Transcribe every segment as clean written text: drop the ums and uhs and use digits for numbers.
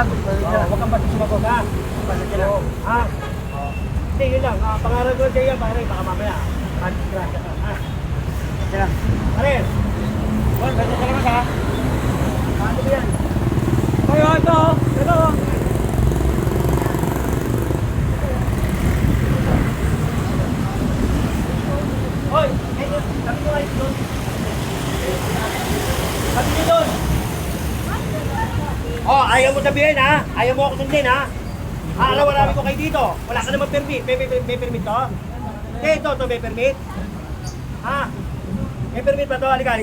sumagot. Huwag kang basta sumagot, ha? Basta ka lang. Ha? Hindi, yun lang. Pangarap ko sa'yo, pare, baka mamaya. Disgrasya ka, ha? Sige lang. Pare! Bon, basta ka naman, ha? Paano ba yan? Ay, ito, ito. Hoy, sabi nyo kayo doon. Sabi nyo doon. Oh, ayaw mo sabihin, ha? Ayaw mo ako sundin, ha? Araw-arawi ko kayo dito. Wala ka naman permit. May permit to? Hindi, ito, may permit. Ha? May permit ba to? Halika.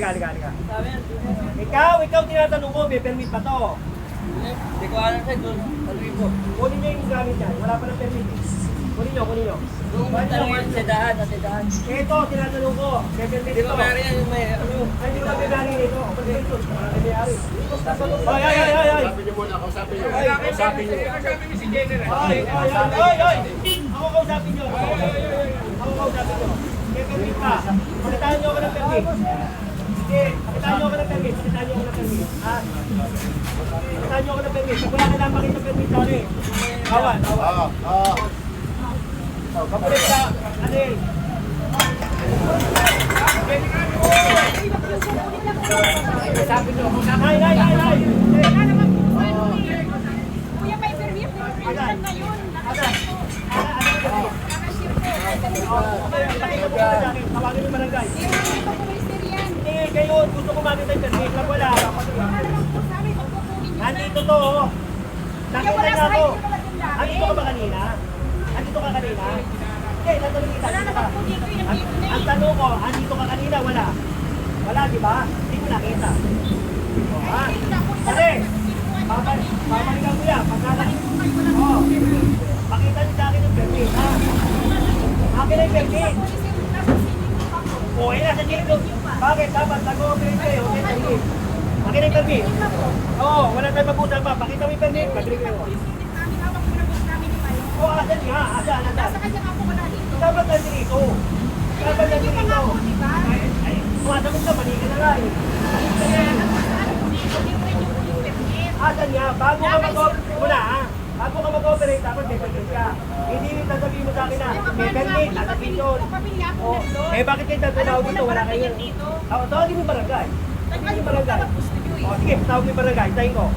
Ikaw tinatanong ko, may permit ba to? Hindi ko alam sa'yo doon. Tanungin ko. Kunin nyo yung gamit yan. Wala pa ng permit. Kunin nyo. Doon mo tanungin sa dahan. Ito, tinatanong ko. May permit Hindi ito. ko meron yan yung may ano. Ay, hindi ko may nito. Pag-ito. Ay. Kausapin niyo muna, kausapin niyo. Kausapin niyo. Ay. Ako kausapin nyo. May permit ka. Pakitaan nyo ako ng permit. Sige, pakitaan nyo ako ng permit. Ha? Pakitaan nyo ako ng permit. Pag wala ka lang makita permit sa ano eh. Bawal. Kapulit ka. Ano eh? Sabi nyo. Hay. Kuya, may permit na yun. Tawagin yung barangay. Ito po mister yan. Hindi, kayo, gusto ko makita yung permit. Pag wala, nandito to. Nakita na ako. Andito ka ba kanina? Hindi, tatanong kita. Wala naman po dito yan. Ang tanong ko, andito ka kanina? Wala. Wala, di ba? Hindi ko nakita. Ha? Pare, babalikan ko yan. Pakita niyo sa akin yung permit, ha? Akin na yung permit. Eh, nasa dito. Bakit? Dapat nag-ooperate kayo. Akin na yung permit. Oo, wala tayong mag-usap pa. Pakita mo yung permit. Magaling kayo. Oo, asan nga? Asan? Dapat nandito. Ay, sumasagot ka. Mali ka na nga eh. Asan nga? Bago ka mag-operate, dapat may permit ka. Hindi rin sasabihin mo sa akin na may permit, nasa dito. Eh, bakit kayo tatawag dito? Wala kayo. Tawagin mo yung barangay. Sige, tawag mo yung barangay. Tayin ko.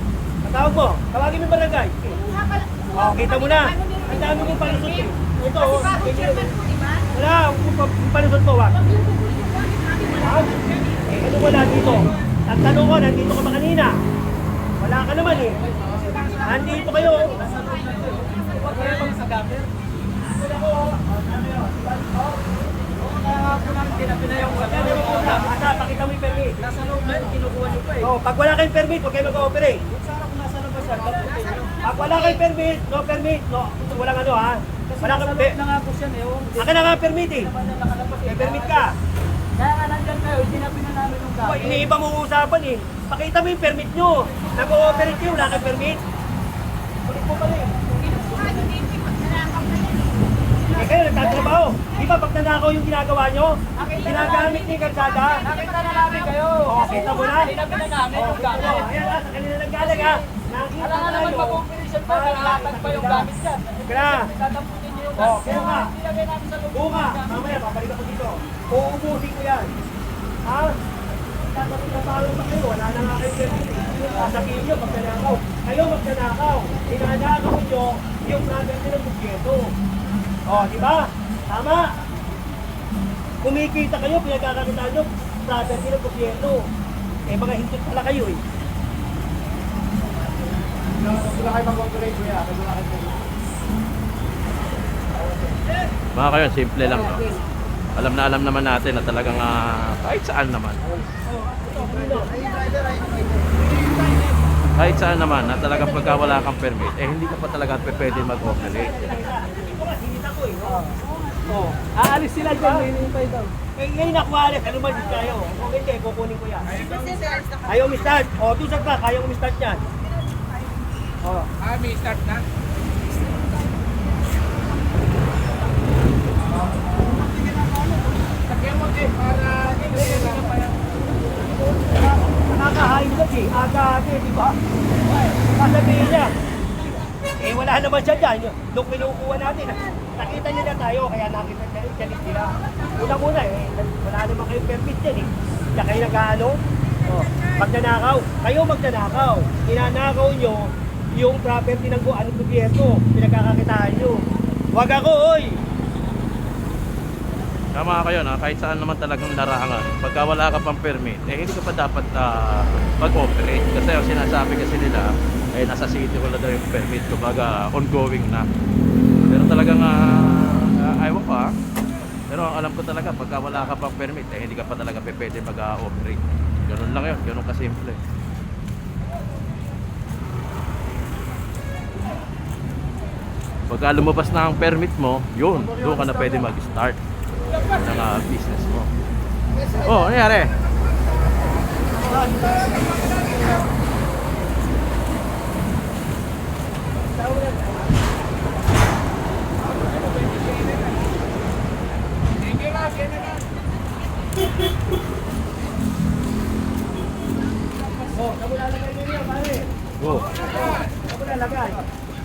Tawagin mo yung barangay. Kita mo na. Ang dami mong palusot eh. Ito, wala. Palusot mo, wag. Ano wala dito? Ang tanong ko, nandito ka ba kanina? Wala ka naman eh. Nandito kayo. Huwag kayo bang sa gamit? Pakita mo yung permit. Nasa loob na yun, kinukuha niyo pa eh. Pag wala kayong permit, huwag kayo mag-ooperate. Sana kung nasa labas yan, dapat kayo. Pag wala kayong permit, no permit, no. Walang ano ha. Kasi Wala nasa kang loob na nga po siya eh. Akin na nga permit eh. Naman na nakalabas eh. May permit ka. Kaya nga nandyan kayo, hindi na pinanamin yung gamit. Iniiba mong usapan eh. Pakita mo yung permit nyo. Nag-ooperate kayo, wala kang permit. Kulit mo pala eh. Eh kayo, nagtatrabaho. Di ba pag nanakaw yung ginagawa nyo? Ginagamit niyo yung kalsada. Nakita na namin kayo. Kita mo na? Hindi na pinanamin yung gamit. Ayan ha, sa kanila naggalang ha. Nakita Alam nga na naman tayo. mag-operation pa, naglatag pa yung gamit dyan. Kaya, Tatapunin niyo yung kaya nga. Nilagay namin sa loob. Bunga, mamaya, babalik ako dito. Uubusin ko yan. Ha? Tatapos na palo pa kayo, wala na nga kayo permit. Sasabihin nyo, magnanakaw. Kayo magnanakaw. Pinanakaw nyo yung brother nyo ng bukyeto. Di ba? Tama. Kumikita kayo, pinagkakakitaan nyo, brother nyo ng bukyeto. Mga hintut pala kayo eh. Wala kayo mag-operate ko yan. Wala kayo Mga kayo, simple lang, no? Alam na alam naman natin na talagang kahit saan naman. Kahit saan naman na talagang pagka wala kang permit, hindi ka pa talaga pwede mag-operate. Aalis sila dyan, hinihintay daw. Ngayon ako alis, ano man kayo? Kung hindi, kukunin ko yan. Ayaw mi-start. Tusag ka, kaya mi-start yan. May start na? Sakyan mo din para Nakakahain ka eh, aga-aga, di ba? Sasabihin niya, Eh wala naman siya dyan. Nung kinukuha natin, nakita nila tayo, kaya nakita nila. Una-una eh, wala naman kayong permit dyan eh. Kaya kayo nag-ano, magnanakaw. Kayo magnanakaw. Inanakaw nyo yung property ng gobyerno. Pinagkakakitaan nyo. Wag ako, oy! Tama kayo na kahit saan naman talagang larangan. Pagka wala ka pang permit, eh hindi ka pa dapat mag-operate. Kasi yung sinasabi kasi nila, eh nasa city wala daw yung permit. Kumbaga ongoing na. Pero talagang, ayaw ko Pero ang alam ko talaga, pagka wala ka pang permit, eh hindi ka pa talaga pwede mag-operate. Ganun lang yun, ganun kasimple. Pagka lumabas na ang permit mo, yun, doon ka na pwede mag-start ng business mo. Oh, ano nangyari? Oh, kamu lalagay nyo niya, pare. Oh. Kamu lalagay.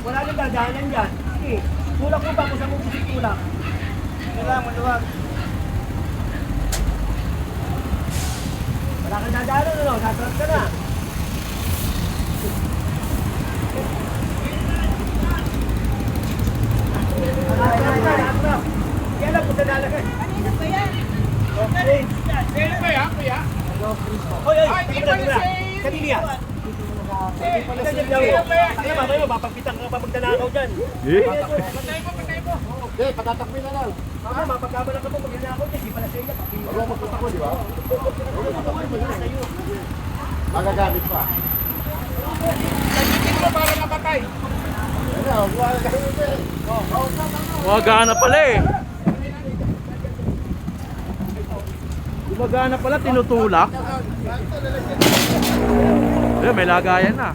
Wala nang dadaanan dyan. Sige, tulak mo ba kung saan mo gusto tulak? Wala, maluwag. Wala kang dadaanan, ano? Nasarap ka na. Nasarap. Kaya lang kung saan lalagay. Kanina ba yan? Okay. Sino ba yan, kuya? Hoy, hoy, kamera. Kanina yan. Ano ba, kayo, mapagpitang ka pa magdanakaw dyan. Eh? Patay mo. Hindi, patatakbo na lang. Mama, mapagkabala ka mo magdanakaw dyan, di pala sa iyo. Huwag mo magpatakbo, di ba? Magagamit pa. Sabihin mo para mapatay. Ano, magagamit eh. Gumagana pala eh. Gumagana pala, tinutulak. Eh, may lagayan na.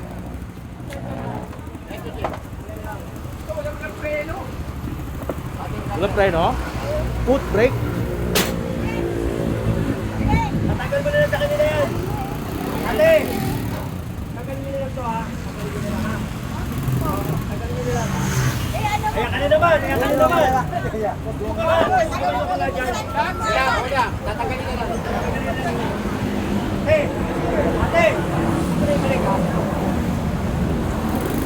Walang preno? Foot brake? Tatagal mo na lang sa kanila yan. Ate! Tagalin nyo na lang to ha. Tagalin nyo na lang ha. Tagalin nyo na lang. Ayan ka na naman, ayan ka na naman. Huwag ka man. Huwag ka lang dyan. Kuya, tatagalin na lang. Ate! Ate! Balik ha.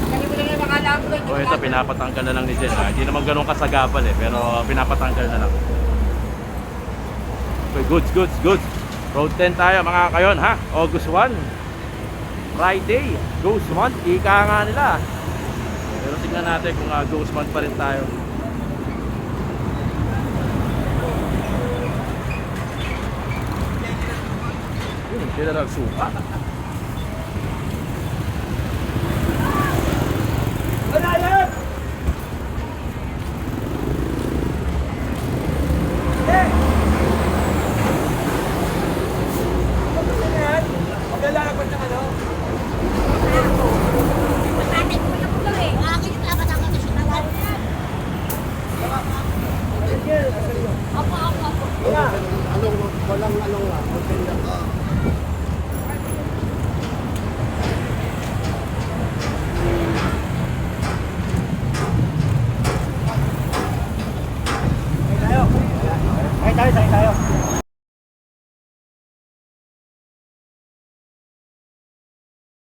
Kasi mo na lang makalabo lang. O ito, pinapatanggal na lang ni Jen. Hindi naman ganun kasagabal eh, pero pinapatanggal na lang. Okay, goods. Road 10 tayo mga kayon ha. August 1. Friday. Ghost month. Ika nga nila. Pero tignan natin kung ghost month pa rin tayo. General Supa. Wala yan! Eh! Maglalakad ng ano?